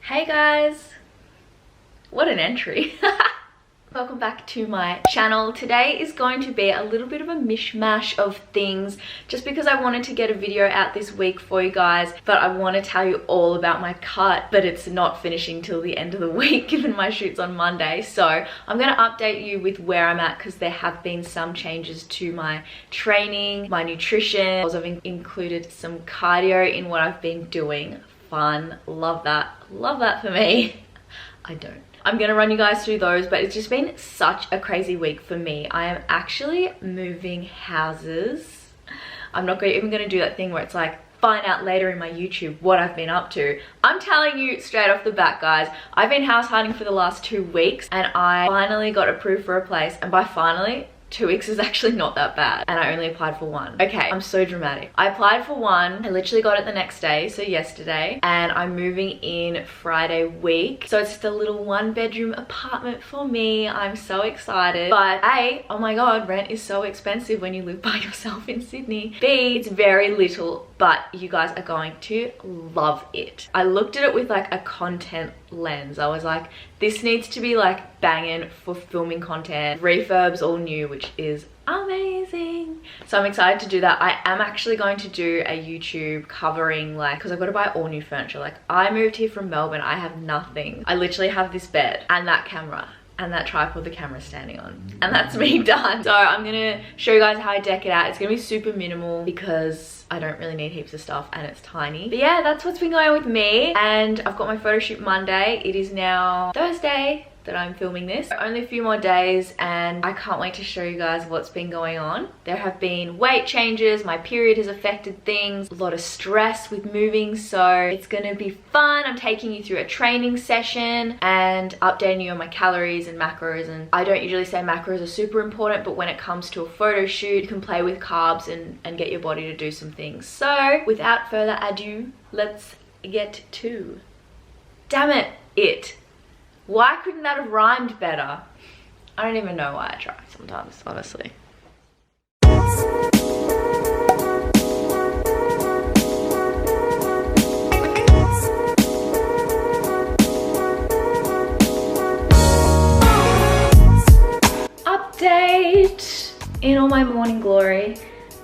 Hey guys, what an entry. Welcome back to my channel. Today is going to be a little bit of a mishmash of things just because I wanted to get a video out this week for you guys, but I want to tell you all about my cut, but it's not finishing till the end of the week given my shoot's on Monday. So I'm going to update you with where I'm at because there have been some changes to my training, my nutrition. I've included some cardio in what I've been doing. Fun, love that for me. I don't. I'm gonna run you guys through those, but it's just been such a crazy week for me. I am actually moving houses. I'm not even gonna do that thing where it's like, find out later in my YouTube what I've been up to. I'm telling you straight off the bat, guys, I've been house hunting for the last 2 weeks and I finally got approved for a place, and by finally, 2 weeks is actually not that bad, and I only applied for one. Okay, I'm so dramatic. I applied for one, I literally got it the next day, so yesterday, and I'm moving in Friday week. So it's just a little 1-bedroom apartment for me. I'm so excited. But A, oh my god, rent is so expensive when you live by yourself in Sydney. B, it's very little, but you guys are going to love it. I looked at it with like a content lens. I was like, this needs to be like banging for filming content. Refurbs all new, which is amazing. So I'm excited to do that. I am actually going to do a YouTube covering, like, because I've got to buy all new furniture. Like, I moved here from Melbourne, I have nothing. I literally have this bed and that camera and that tripod the camera's standing on, and that's me done. So I'm gonna show you guys how I deck it out. It's gonna be super minimal because I don't really need heaps of stuff and it's tiny. But yeah, that's what's been going on with me, and I've got my photo shoot Monday. It is now Thursday that I'm filming this. Only a few more days and I can't wait to show you guys what's been going on. There have been weight changes, my period has affected things, a lot of stress with moving, so it's gonna be fun. I'm taking you through a training session and updating you on my calories and macros. And I don't usually say macros are super important, but when it comes to a photo shoot, you can play with carbs and get your body to do some things. So without further ado, let's get to, damn it. Why couldn't that have rhymed better? I don't even know why I try sometimes, honestly. Update! In all my morning glory,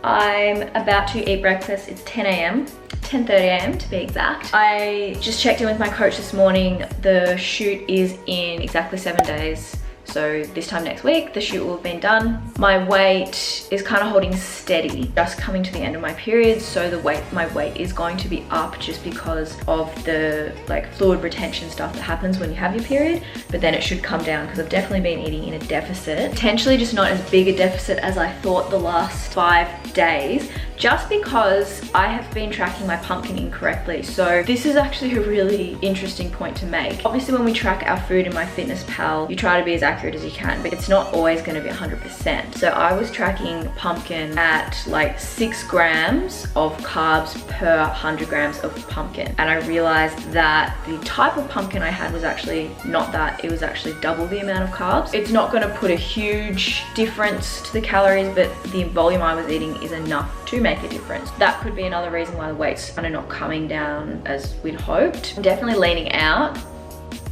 I'm about to eat breakfast. It's 10 a.m. 10:30 a.m. to be exact. I just checked in with my coach this morning. The shoot is in exactly 7 days. So this time next week, the shoot will have been done. My weight is kind of holding steady, just coming to the end of my period. So my weight is going to be up just because of the like fluid retention stuff that happens when you have your period, but then it should come down because I've definitely been eating in a deficit. Potentially just not as big a deficit as I thought the last 5 days, just because I have been tracking my pumpkin incorrectly. So this is actually a really interesting point to make. Obviously when we track our food in MyFitnessPal, you try to be as accurate as you can, but it's not always going to be 100%. So I was tracking pumpkin at like 6 grams of carbs per 100 grams of pumpkin. And I realized that the type of pumpkin I had was actually not that, it was actually double the amount of carbs. It's not going to put a huge difference to the calories, but the volume I was eating is enough to make a difference. That could be another reason why the weight's kind of not coming down as we'd hoped. I'm definitely leaning out,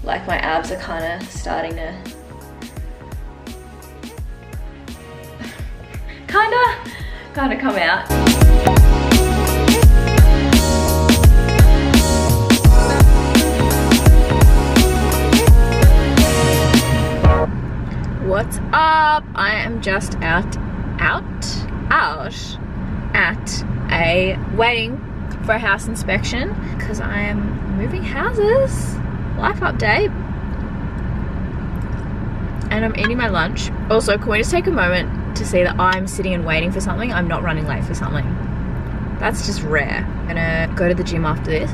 like my abs are kind of starting to kind of come out. What's up? I am just out at waiting for a house inspection because I am moving houses. Life update. And I'm eating my lunch. Also, can we just take a moment to see that I'm sitting and waiting for something? I'm not running late for something. That's just rare. I'm gonna go to the gym after this.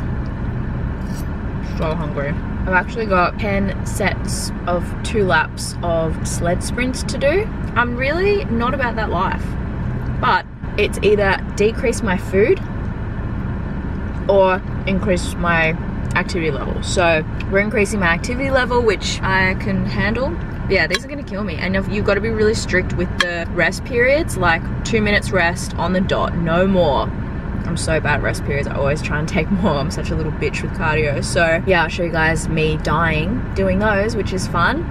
So hungry. I've actually got 10 sets of 2 laps of sled sprints to do. I'm really not about that life, but it's either decrease my food or increase my activity level. So we're increasing my activity level, which I can handle. But yeah, these are gonna kill me. And you've got to be really strict with the rest periods, like 2 minutes rest on the dot, no more. I'm so bad at rest periods. I always try and take more. I'm such a little bitch with cardio. So yeah, I'll show you guys me dying doing those, which is fun.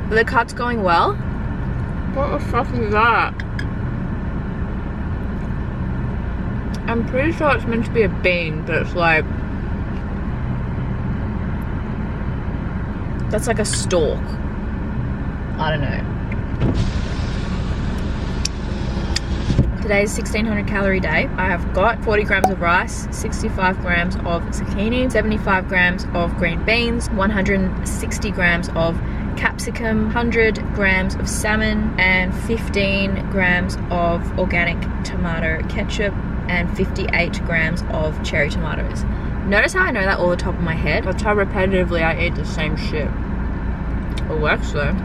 But the cut's going well. What the fuck is that? I'm pretty sure it's meant to be a bean, but it's like, that's like a stalk. I don't know. Today's 1600 calorie day. I have got 40 grams of rice, 65 grams of zucchini, 75 grams of green beans, 160 grams of capsicum, 100 grams of salmon, and 15 grams of organic tomato ketchup, and 58 grams of cherry tomatoes. Notice how I know that all the top of my head? That's how repetitively I eat the same shit. It works though.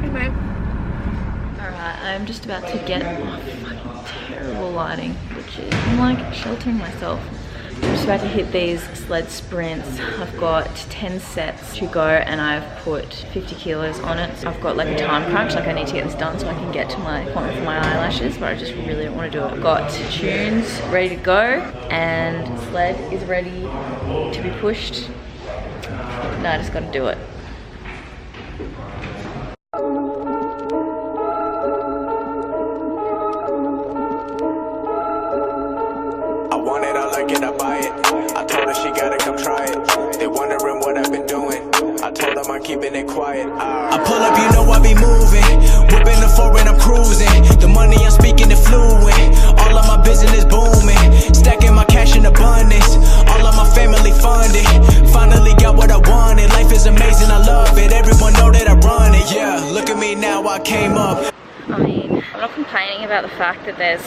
Anyway. Alright, I'm just about to get off fucking terrible lighting, which is, I'm like sheltering myself. I'm just about to hit these sled sprints. I've got 10 sets to go and I've put 50 kilos on it. So I've got like a time crunch, like I need to get this done so I can get to my appointment for my eyelashes, but I just really don't want to do it. I've got tunes ready to go and sled is ready to be pushed. Now I just got to do it. Keeping it quiet. I pull up, you know I be moving. Whipping the foreign, I'm cruising. The money I'm speaking is fluent. All of my business booming. Stacking my cash in abundance. All of my family funded. Finally got what I wanted. Life is amazing, I love it. Everyone know that I run it. Yeah, look at me now, I came up. I mean, I'm not complaining about the fact that there's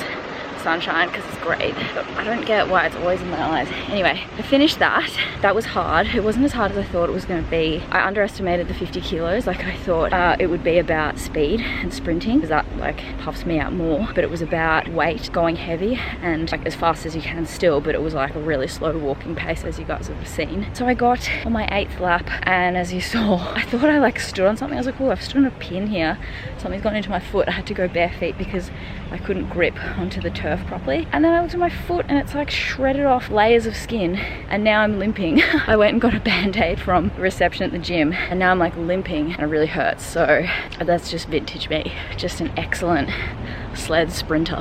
sunshine because it's great, but I don't get why it's always in my eyes. Anyway, I finished that. That was hard. It wasn't as hard as I thought it was going to be. I underestimated the 50 kilos. Like I thought it would be about speed and sprinting because that like puffs me out more, but it was about weight, going heavy and like as fast as you can still, but it was like a really slow walking pace as you guys have seen. So I got on my 8th lap and as you saw, I thought I like stood on something. I was like, oh, I've stood on a pin here. Something's gone into my foot. I had to go bare feet because I couldn't grip onto the turf properly. And then I looked at my foot and it's like shredded off layers of skin and now I'm limping. I went and got a band-aid from the reception at the gym and now I'm like limping and it really hurts. So that's just vintage me. Just an excellent sled sprinter.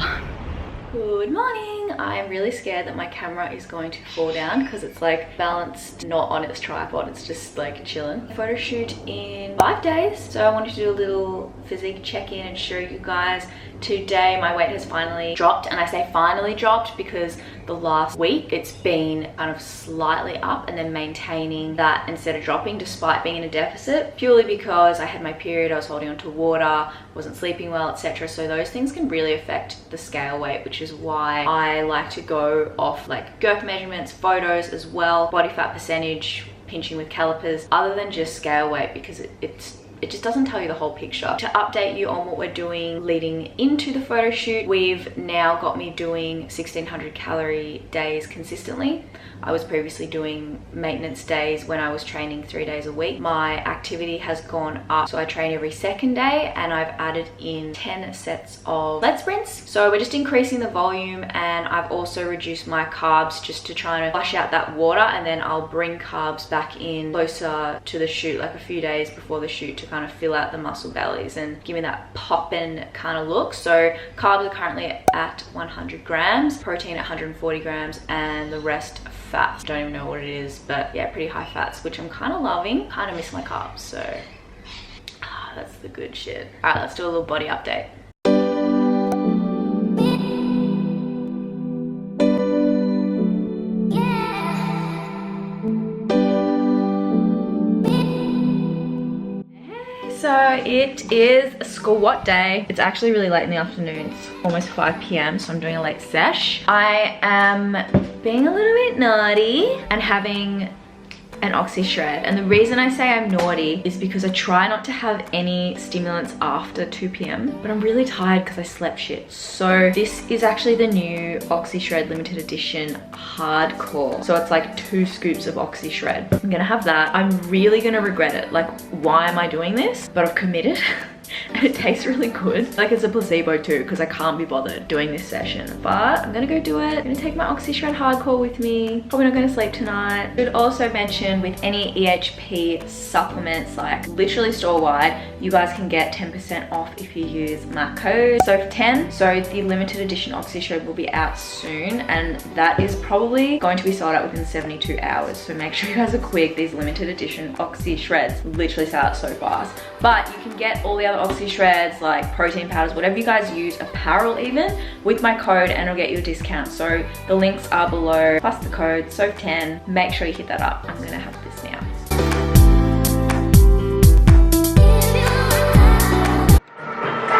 Good morning. I'm really scared that my camera is going to fall down because it's like balanced not on its tripod, it's just like chilling. Photo shoot in 5 days, so I wanted to do a little physique check-in and show you guys. Today my weight has finally dropped, and I say finally dropped because the last week it's been kind of slightly up and then maintaining that instead of dropping despite being in a deficit, purely because I had my period, I was holding on to water, wasn't sleeping well, etc. So those things can really affect the scale weight, which is why I like to go off like girth measurements, photos as well, body fat percentage, pinching with calipers, other than just scale weight, because it just doesn't tell you the whole picture. To update you on what we're doing leading into the photo shoot, we've now got me doing 1600 calorie days consistently. I was previously doing maintenance days when I was training 3 days a week. My activity has gone up, so I train every second day and I've added in 10 sets of sled sprints. So we're just increasing the volume, and I've also reduced my carbs just to try and flush out that water, and then I'll bring carbs back in closer to the shoot, like a few days before the shoot, to kind of fill out the muscle bellies and give me that poppin' kind of look. So carbs are currently at 100 grams, protein at 140 grams, and the rest fats. Don't even know what it is, but yeah, pretty high fats, which I'm kind of loving. Kind of miss my carbs, so that's the good shit. All right, let's do a little body update. So it is a squat day. It's actually really late in the afternoon. It's almost 5 p.m. so I'm doing a late sesh. I am being a little bit naughty and having an oxy shred, and the reason I say I'm naughty is because I try not to have any stimulants after 2 p.m. but I'm really tired because I slept shit. So this is actually the new oxy shred limited edition hardcore, so it's like 2 scoops of oxy shred. I'm gonna have that. I'm really gonna regret it. Like, why am I doing this? But I've committed. and it tastes really good. Like it's a placebo too, because I can't be bothered doing this session, but I'm gonna go do it. I'm gonna take my Oxy Shred Hardcore with me. Probably not gonna sleep tonight. I should also mention with any EHP supplements, like literally store-wide, you guys can get 10% off if you use my code SOF10. So the limited edition Oxy Shred will be out soon, and that is probably going to be sold out within 72 hours. So make sure you guys are quick. These limited edition Oxy Shreds literally sell out so fast. But you can get all the other Oxy Shreds, like protein powders, whatever you guys use, apparel even, with my code, and it'll get you a discount. So the links are below, plus the code SOF10. Make sure you hit that up. I'm gonna have this now.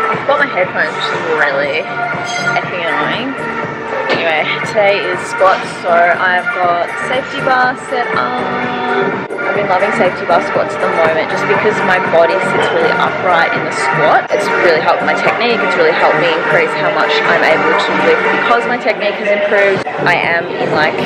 I've got my headphones, which is really effing annoying. Anyway, today is squats, so I've got safety bar set up. I've been loving safety bar squats at the moment just because my body sits really upright in the squat. It's really helped my technique. It's really helped me increase how much I'm able to lift. Because my technique has improved, I am in like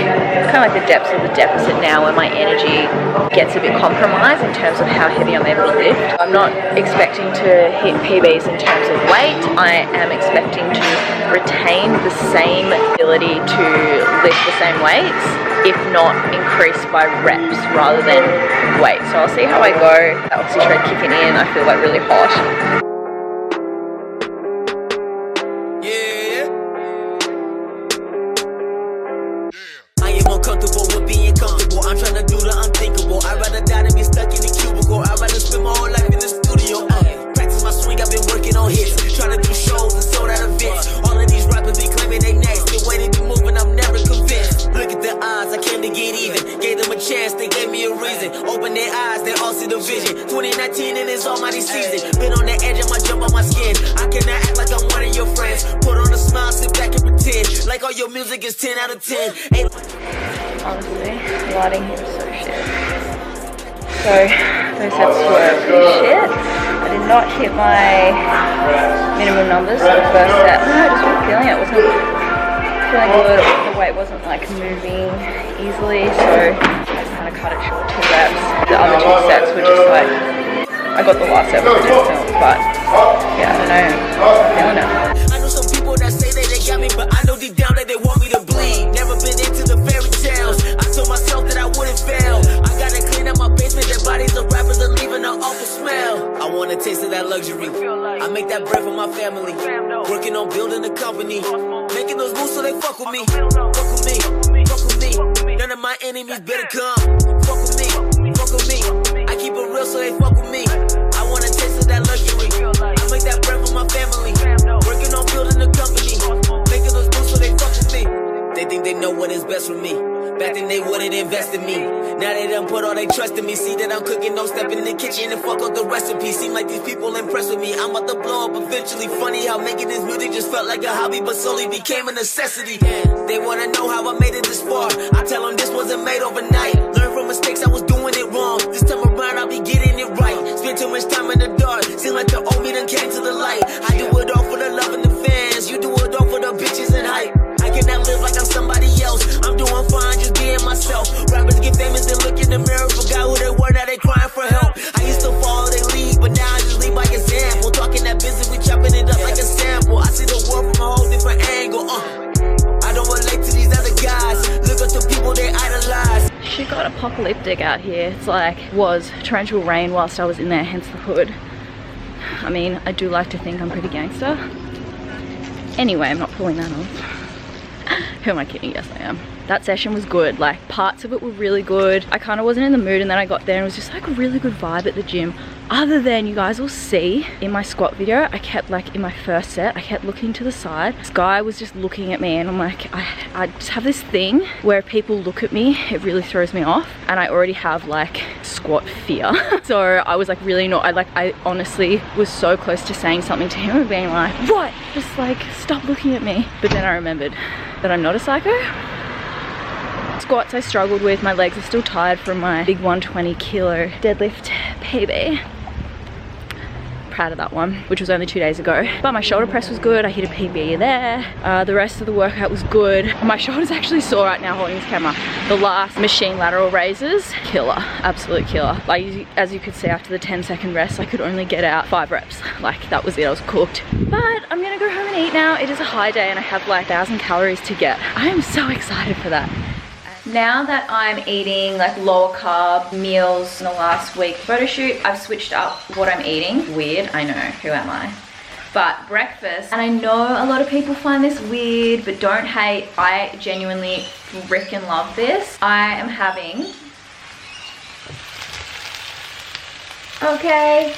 kind of like the depths of the deficit now, where my energy gets a bit compromised in terms of how heavy I'm able to lift. I'm not expecting to hit PBs in terms of weight. I am expecting to retain the same ability to lift the same weights, if not increase by reps rather than weight. So I'll see how I go. That Oxy Shred kicking in, I feel like really hot. Yeah. I am uncomfortable with being comfortable. I'm trying to do the unthinkable. I'd rather die than be stuck in the cubicle. I'd rather spend my whole life in the studio. Practice my swing, I've been working on hits. Trying to do shows and sold out events. All of these rappers be claiming they next. The way they be moving, I'm never convinced. Look at the odds, I came to get even. Gave them a chance, they gave me a reason. Open their eyes, they all see the vision. 2019 and it's almighty season. Been on the edge of my jump on my skin. I cannot act like I'm one of your friends. Put on a smile, sit back and pretend like all your music is 10 out of 10. Honestly, lighting here is so shit. So those sets were pretty shit. I did not hit my minimum numbers for the first set. No, I just wasn't feeling it. I wasn't feeling good. The weight wasn't like moving easily, so I just kind of cut it short, 2 reps. The other 2 sets were just like, I got the last set with the film, but yeah, I don't know. I'm feeling it. I know some people that say that they got me, but I know deep down that they want me to bleed. Never been into the fairy tales. I told myself that I wouldn't fail. I gotta clean up my basement. Their bodies of rappers are leaving an awful smell. I want a taste of that luxury. I make that bread for my family. Working on building a company. Making those moves so they fuck with me. Fuck with me. Fuck with me. None of my enemies better come. Fuck with me. Fuck with me. I keep it real so they fuck with me. I want a taste of that luxury. I make that bread for my family. Working on building a company. Making those moves so they fuck with me. They think they know what is best for me. Back then they wouldn't invest in me. Now they done put all they trust in me. See that I'm cooking, don't step in the kitchen and fuck up the recipe. Seem like these people impressed with me. I'm about to blow up eventually. Funny how making this music just felt like a hobby, but slowly became a necessity. They wanna know how I made it this far. I tell them this wasn't made overnight. Learn from mistakes, I was doing it wrong. This time around I'll be getting it right. Spend too much time in the dark. Seem like the old me done came to the light. I do it all for the love and the fans. You do it all for the bitches and hype. I cannot live like I'm somebody else. I'm doing fine just being myself. Rappers get famous and look in the mirror, forgot who they were, now they crying for help. I used to follow they lead, but now I just lead by example. Talking that business, we chopping it up like a sample. I see the world from a whole different angle. I don't relate to these other guys. Look up to people they idolize. Shit got apocalyptic out here. It's like, was torrential rain whilst I was in there, hence the hood. I mean, I do like to think I'm pretty gangster. Anyway, I'm not pulling that off. Who am I kidding? Yes, I am. That session was good. Like, parts of it were really good. I kind of wasn't in the mood, and then I got there and it was just like a really good vibe at the gym. Other than, you guys will see in my squat video, I kept like, in my first set, I kept looking to the side. This guy was just looking at me and I'm like, I just have this thing where people look at me, it really throws me off. And I already have like squat fear. So I was like really not, I honestly was so close to saying something to him and being like, what? Just like, stop looking at me. But then I remembered that I'm not a psycho. Squats I struggled with, my legs are still tired from my big 120 kilo deadlift PB. proud of that one, which was only 2 days ago. But my shoulder press was good. I hit a PB there. The rest of the workout was good. My shoulder's actually sore right now holding this camera. The last machine lateral raises, killer, absolute killer. Like, as you could see after the 10-second rest, I could only get out 5 reps. Like, that was it, I was cooked. But I'm gonna go home and eat now. It is a high day and I have like 1,000 calories to get. I am so excited for that. Now that I'm eating like lower carb meals in the last week photo shoot, I've switched up what I'm eating. Weird, I know, who am I? But breakfast, and I know a lot of people find this weird, but don't hate. I genuinely freaking love this. I am having, okay,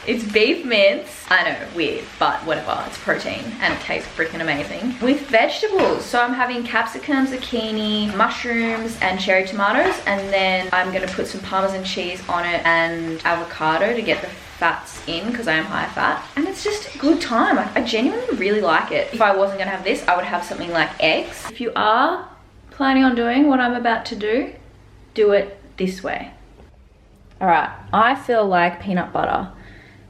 it's beef mince. I know, weird, but whatever, it's protein and it tastes freaking amazing. With vegetables, so I'm having capsicum, zucchini, mushrooms, and cherry tomatoes, and then I'm gonna put some Parmesan cheese on it and avocado to get the fats in, because I am high fat. And it's just a good time. I genuinely really like it. If I wasn't gonna have this, I would have something like eggs. If you are planning on doing what I'm about to do it this way. All right, I feel like peanut butter.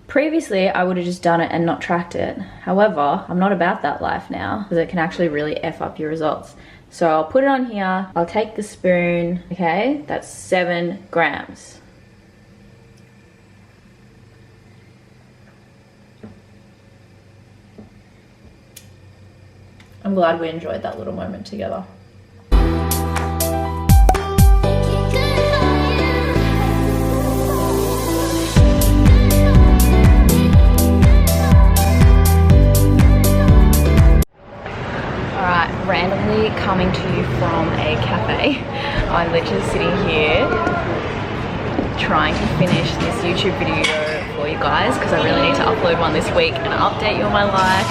Previously, I would have just done it and not tracked it. However, I'm not about that life now, because it can actually really F up your results. So I'll put it on here. I'll take the spoon, okay? That's 7 grams. I'm glad we enjoyed that little moment together. Randomly coming to you from a cafe. I'm literally sitting here trying to finish this YouTube video for you guys, because I really need to upload one this week and update you on my life.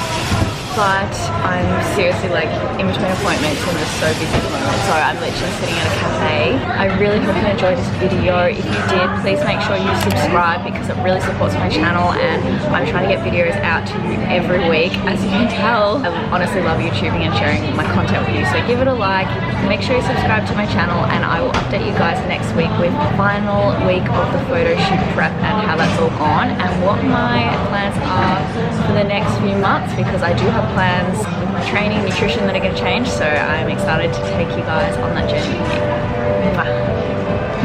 But I'm seriously like in between appointments and just so busy at the moment, so I'm literally sitting at a cafe. I really hope you enjoyed this video. If you did, please make sure you subscribe, because it really supports my channel and I'm trying to get videos out to you every week. As you can tell, I honestly love YouTubing and sharing my content with you, so give it a like, make sure you subscribe to my channel, and I will update you guys next week with the final week of the photo shoot prep and how that's all gone and what my plans are for the next few months, because I do have plans with my training, nutrition that are going to change, so I'm excited to take you guys on that journey with me. Mwah.